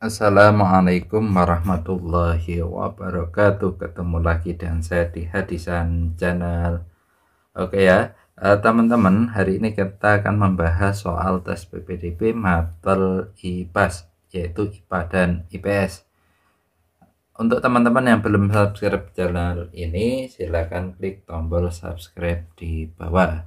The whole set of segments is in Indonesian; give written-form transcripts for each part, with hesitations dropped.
Assalamualaikum warahmatullahi wabarakatuh. Ketemu lagi dengan saya di Hadisan Channel. Oke ya, teman-teman, hari ini kita akan membahas soal tes PPDB Mapel IPAS, yaitu IPA dan IPS. Untuk teman-teman yang belum subscribe channel ini, silakan klik tombol subscribe di bawah.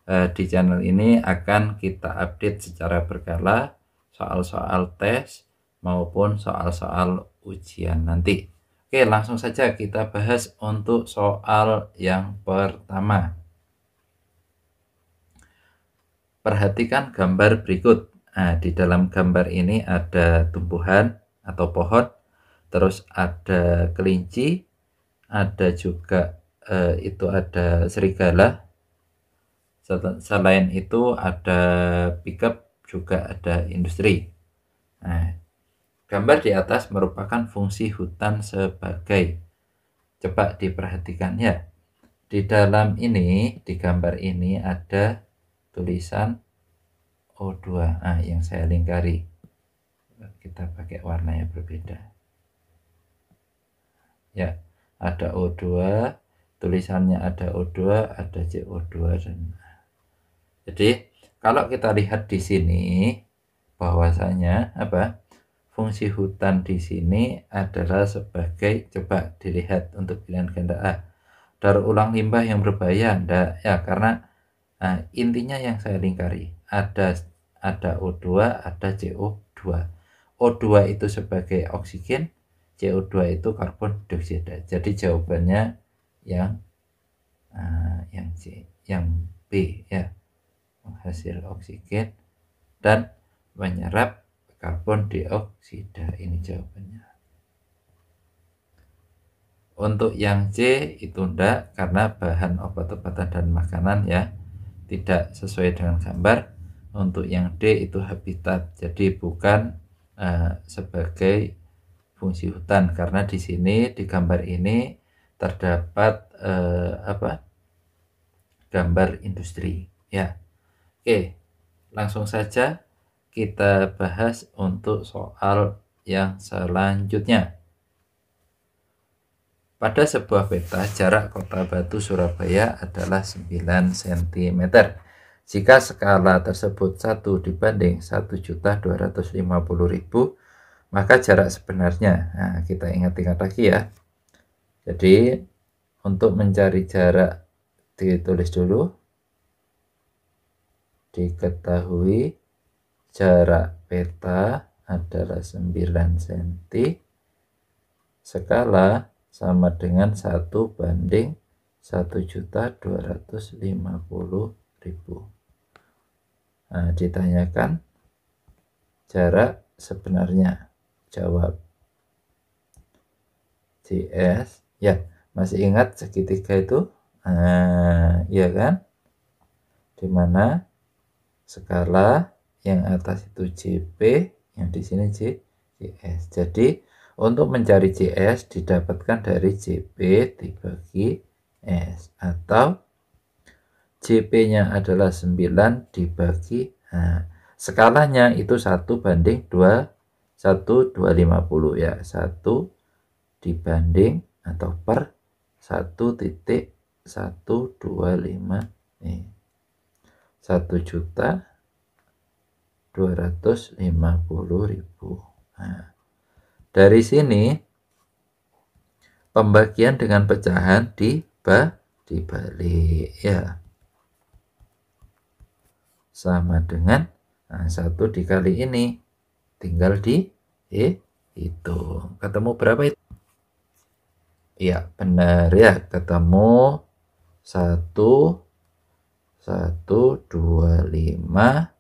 Di channel ini akan kita update secara berkala soal-soal tes maupun soal-soal ujian nanti. Oke, langsung saja kita bahas untuk soal yang pertama. Perhatikan gambar berikut. Nah, di dalam gambar ini ada tumbuhan atau pohon, terus ada kelinci, ada juga itu ada serigala. Selain itu ada pickup, juga ada industri. Nah, gambar di atas merupakan fungsi hutan sebagai, coba diperhatikan ya. Di dalam ini, di gambar ini ada tulisan O2. Nah, yang saya lingkari. Kita pakai warna yang berbeda. Ya, ada O2, tulisannya ada O2, ada CO2 dan jadi kalau kita lihat di sini bahwasanya fungsi hutan di sini adalah sebagai, coba dilihat untuk pilihan ganda A, daur ulang limbah yang berbahaya. Enggak ya, karena intinya yang saya lingkari ada O2, ada CO2. O2 itu sebagai oksigen, CO2 itu karbon dioksida. Jadi jawabannya yang C, yang B ya, menghasil oksigen dan menyerap karbon dioksida. Ini jawabannya. Untuk yang C itu enggak, karena bahan obat-obatan dan makanan ya, tidak sesuai dengan gambar. Untuk yang D itu habitat, jadi bukan sebagai fungsi hutan, karena di sini di gambar ini terdapat gambar industri ya. Oke, langsung saja kita bahas untuk soal yang selanjutnya. Pada sebuah peta, jarak Kota Batu Surabaya adalah 9 cm. Jika skala tersebut 1 dibanding 1.250.000, maka jarak sebenarnya. Nah, kita ingat-ingat lagi ya. Jadi, untuk mencari jarak, ditulis dulu. Diketahui jarak peta adalah 9 cm, skala sama dengan 1 banding 1.250.000. Nah, ditanyakan jarak sebenarnya, jawab JS ya. Masih ingat segitiga itu? Iya kan? Dimana skala yang atas itu JP, yang di sini JS. Jadi untuk mencari JS didapatkan dari JP dibagi S, atau JP-nya adalah 9 dibagi, skalanya itu 1 banding 250 ya, 1 dibanding atau per 1.125 nih, 1.250.000. Nah, dari sini pembagian dengan pecahan dibalik ya, sama dengan 1 dikali ini, tinggal dihitung. Ketemu berapa itu? Ya benar ya, ketemu 1.125,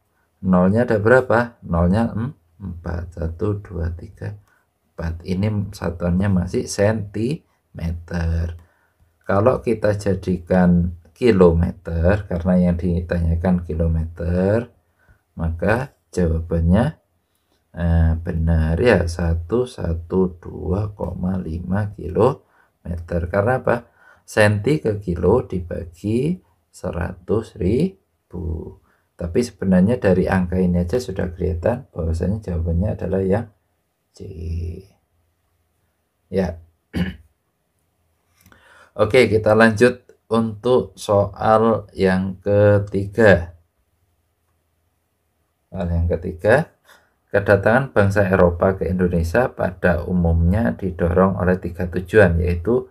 nolnya ada berapa? Nolnya 4. 1, 2, 3, 4. Ini satuannya masih sentimeter. Kalau kita jadikan kilometer, karena yang ditanyakan kilometer, maka jawabannya benar ya, 112,5 kilometer. Karena apa? Senti ke kilo dibagi 100.000. Tapi sebenarnya dari angka ini aja sudah kelihatan bahwasanya jawabannya adalah yang C. Ya. Oke, kita lanjut untuk soal yang ketiga. Soal yang ketiga, kedatangan bangsa Eropa ke Indonesia pada umumnya didorong oleh 3 tujuan, yaitu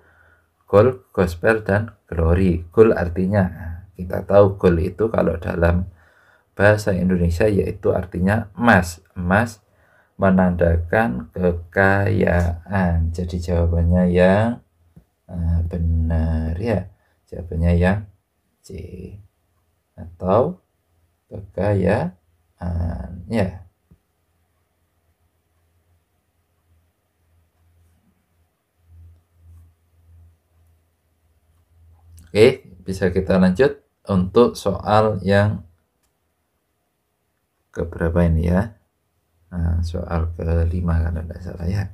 goal, gospel, dan glory. Goal artinya, kita tahu goal itu kalau dalam bahasa Indonesia yaitu artinya emas. Emas menandakan kekayaan. Jadi jawabannya yang benar ya. Jawabannya yang C. Atau kekayaan ya. Oke, bisa kita lanjut untuk soal yang keberapa ini ya. Nah, soal kelima kalau tidak salah ya.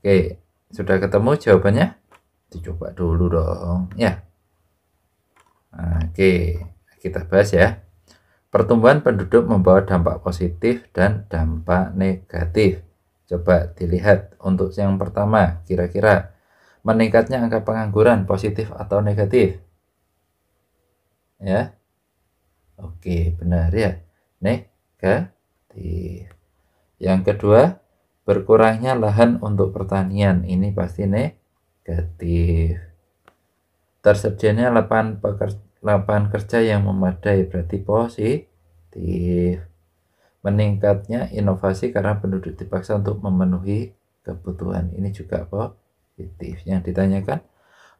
Oke, sudah ketemu jawabannya? Dicoba dulu dong ya. Nah, oke, kita bahas ya. Pertumbuhan penduduk membawa dampak positif dan dampak negatif. Coba dilihat untuk yang pertama, kira-kira meningkatnya angka pengangguran positif atau negatif? Ya. Oke, benar ya. Negatif. Yang kedua, berkurangnya lahan untuk pertanian. Ini pasti negatif. Tersedianya lapangan kerja yang memadai, berarti positif. Meningkatnya inovasi karena penduduk dipaksa untuk memenuhi kebutuhan. Ini juga positif. Yang ditanyakan,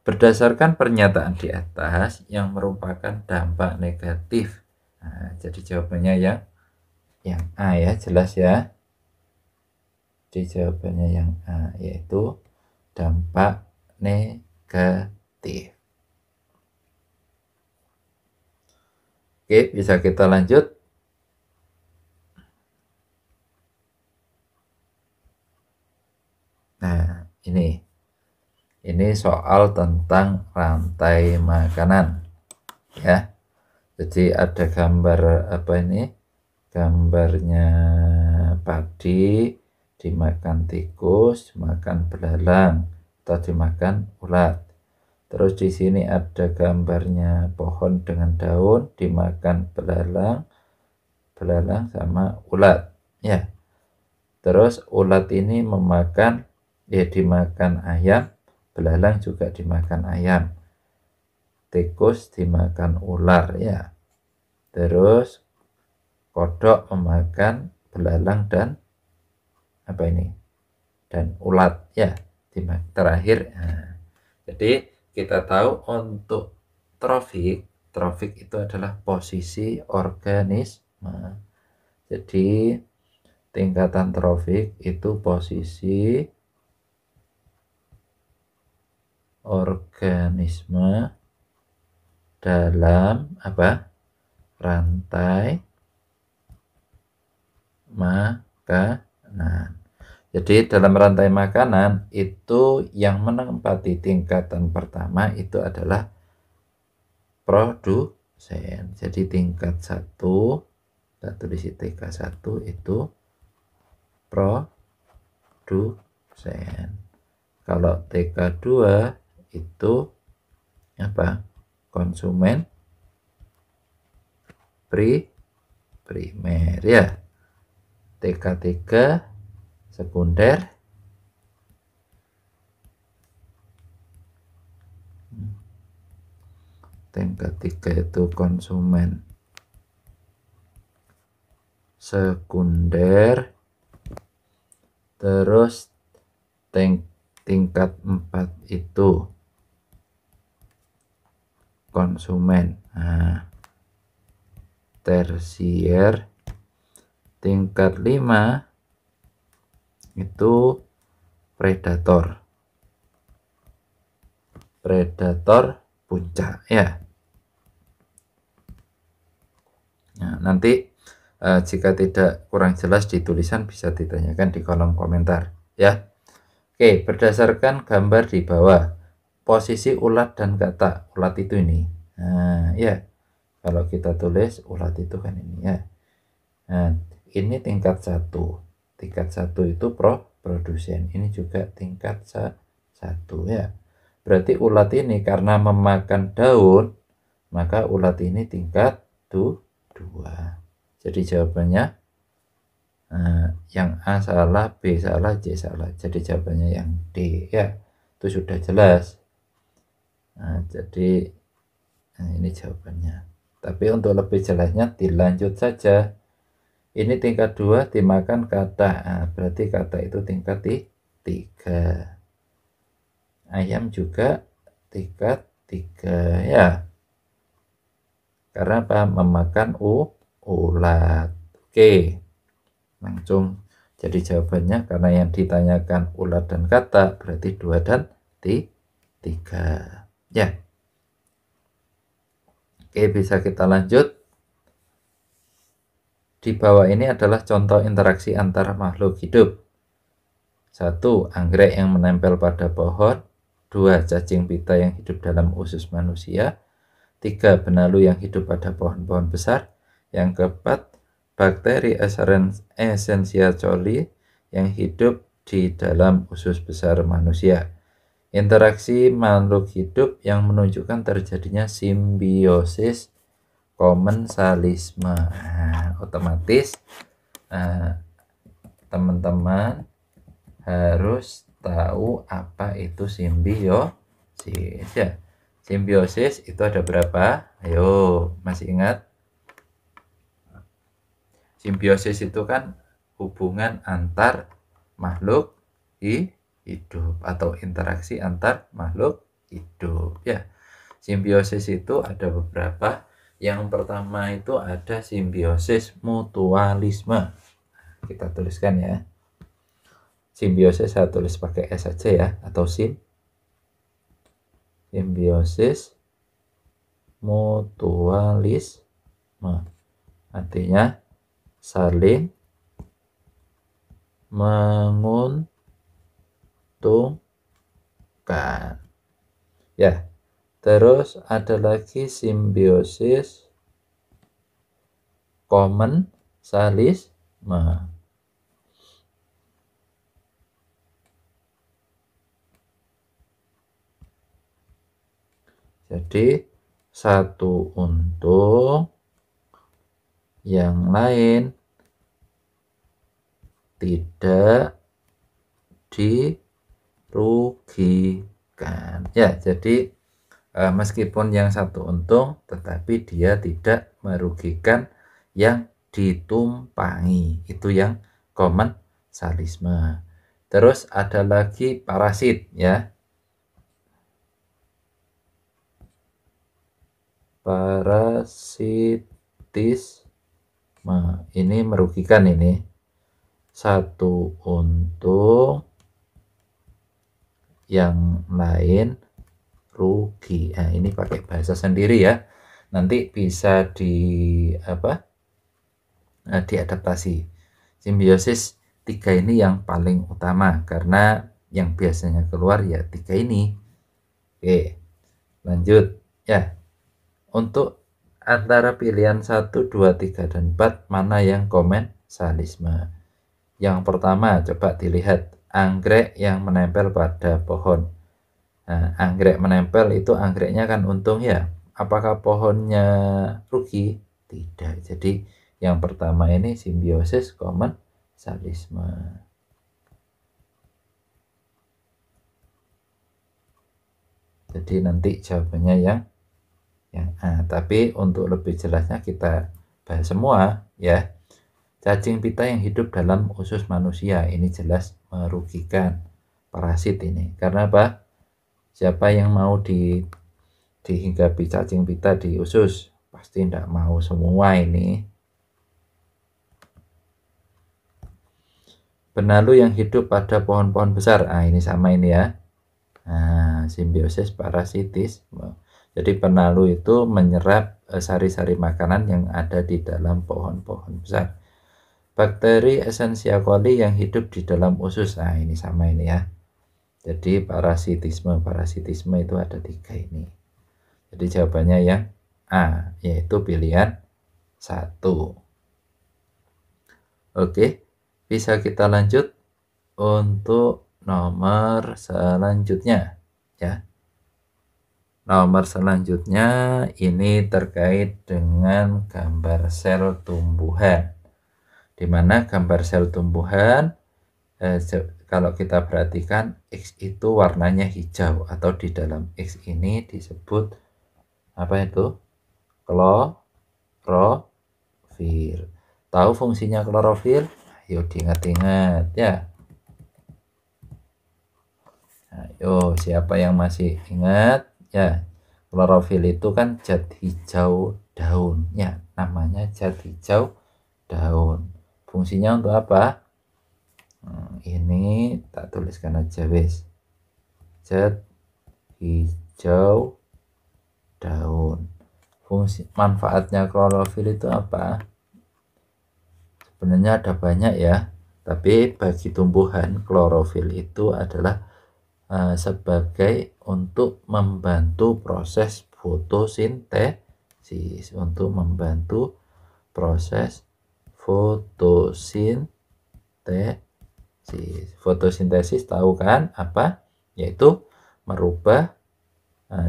berdasarkan pernyataan di atas yang merupakan dampak negatif. Nah, jadi jawabannya yang A ya, jelas ya. Jadi jawabannya yang A, yaitu dampak negatif. Oke, bisa kita lanjut. Nah, ini soal tentang rantai makanan ya. Jadi ada gambar apa ini? Gambarnya padi dimakan tikus, makan belalang, atau dimakan ulat. Terus di sini ada gambarnya pohon dengan daun dimakan belalang sama ulat ya. Terus ulat ini dimakan ayam, belalang juga dimakan ayam, tikus dimakan ular ya. Terus kodok memakan belalang dan ulat ya. Terakhir. Nah, jadi kita tahu untuk trofik itu adalah posisi organisme. Jadi tingkatan trofik itu posisi organisme dalam rantai makanan. Jadi dalam rantai makanan itu yang menempati tingkatan pertama itu adalah produsen. Jadi tingkat 1, kita tulis TK1 itu produsen. Kalau TK2 itu konsumen primer ya. TK3 sekunder. TK3 itu konsumen sekunder. Terus tingkat 4 itu konsumen tersier. Tingkat 5 itu predator puncak ya. Nah, nanti jika tidak kurang jelas di tulisan bisa ditanyakan di kolom komentar ya. Oke, berdasarkan gambar di bawah, posisi ulat dan katak. Ulat itu ini. Nah, ya. Kalau kita tulis ulat itu kan ini ya. Nah, ini tingkat 1. Tingkat 1 itu produsen. Ini juga tingkat 1 ya. Berarti ulat ini karena memakan daun, maka ulat ini tingkat 2. Jadi jawabannya yang A salah, B salah, C salah. Jadi jawabannya yang D ya. Itu sudah jelas. Jadi ini jawabannya. Tapi untuk lebih jelasnya dilanjut saja. Ini tingkat 2 dimakan kata. Berarti kata itu tingkat 3. Ayam juga tingkat 3 ya. Karena apa? Memakan ulat. Oke. Langsung jadi jawabannya karena yang ditanyakan ulat dan kata berarti 2 dan 3 ya. Oke, bisa kita lanjut. Di bawah ini adalah contoh interaksi antara makhluk hidup. 1. Anggrek yang menempel pada pohon. 2. Cacing pita yang hidup dalam usus manusia. 3. Benalu yang hidup pada pohon-pohon besar. Yang keempat, bakteri Escherichia coli yang hidup di dalam usus besar manusia. Interaksi makhluk hidup yang menunjukkan terjadinya simbiosis komensalisme. Otomatis teman-teman harus tahu apa itu simbiosis ya. Simbiosis itu ada berapa? Ayo, masih ingat? Simbiosis itu kan hubungan antar makhluk hidup atau interaksi antar makhluk hidup ya. Simbiosis itu ada beberapa. Yang pertama itu ada simbiosis mutualisme. Kita tuliskan ya. Simbiosis saya tulis pakai S saja ya, atau simbiosis mutualisme. Artinya saling menguntungkan ya. Terus ada lagi simbiosis komensalisme. Jadi satu untung, yang lain tidak dirugikan ya. Jadi meskipun yang satu untung tetapi dia tidak merugikan yang ditumpangi. Itu yang komensalisme. Terus ada lagi parasit ya. Parasitisme ini merugikan ini. Satu untung, yang lain rugi. Ini pakai bahasa sendiri ya. Nanti bisa diadaptasi. Simbiosis 3 ini yang paling utama karena yang biasanya keluar ya 3 ini. Oke, lanjut ya. Untuk antara pilihan 1, 2, 3, dan 4 mana yang komensalisme? Yang pertama coba dilihat anggrek yang menempel pada pohon. Anggrek menempel itu anggreknya kan untung ya. Apakah pohonnya rugi? Tidak. Jadi yang pertama ini simbiosis komensalisme. Jadi nanti jawabannya yang A. Tapi untuk lebih jelasnya kita bahas semua ya. Cacing pita yang hidup dalam usus manusia ini jelas merugikan. Parasit ini. Karena apa? Siapa yang mau dihinggapi cacing pita di usus? Pasti tidak mau semua ini. Benalu yang hidup pada pohon-pohon besar. Ini sama ini ya. Simbiosis parasitisme. Jadi benalu itu menyerap sari-sari makanan yang ada di dalam pohon-pohon besar. Bakteri Escherichia coli yang hidup di dalam usus. Ini sama ini ya. Jadi parasitisme itu ada 3 ini. Jadi jawabannya yang A, yaitu pilihan 1. Oke, bisa kita lanjut untuk nomor selanjutnya ya. Nomor selanjutnya ini terkait dengan gambar sel tumbuhan, di mana gambar sel tumbuhan kalau kita perhatikan X itu warnanya hijau, atau di dalam X ini disebut apa itu? Klorofil. Tahu fungsinya klorofil? Ayo diingat-ingat ya. Ayo, siapa yang masih ingat? Ya, klorofil itu kan zat hijau daun ya, namanya zat hijau daun. Fungsinya untuk apa? Ini tak tuliskan aja wes. Zat hijau daun. Fungsi manfaatnya klorofil itu apa? Sebenarnya ada banyak ya, tapi bagi tumbuhan klorofil itu adalah sebagai untuk membantu proses fotosintesis, fotosintesis tahu kan apa? Yaitu merubah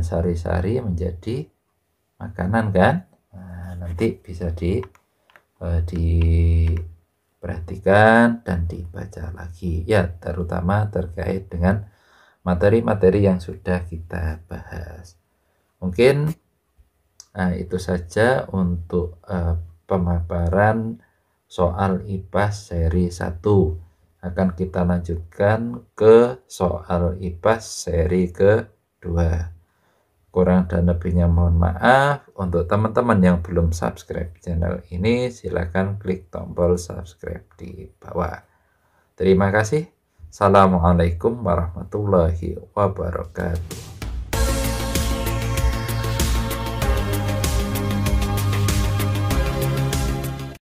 sari-sari menjadi makanan kan. Nanti bisa diperhatikan dan dibaca lagi ya, terutama terkait dengan materi-materi yang sudah kita bahas. Mungkin itu saja untuk pemaparan soal IPA seri 1. Akan kita lanjutkan ke soal IPA seri kedua. Kurang dan lebihnya mohon maaf. Untuk teman-teman yang belum subscribe channel ini, silakan klik tombol subscribe di bawah. Terima kasih. Assalamualaikum warahmatullahi wabarakatuh.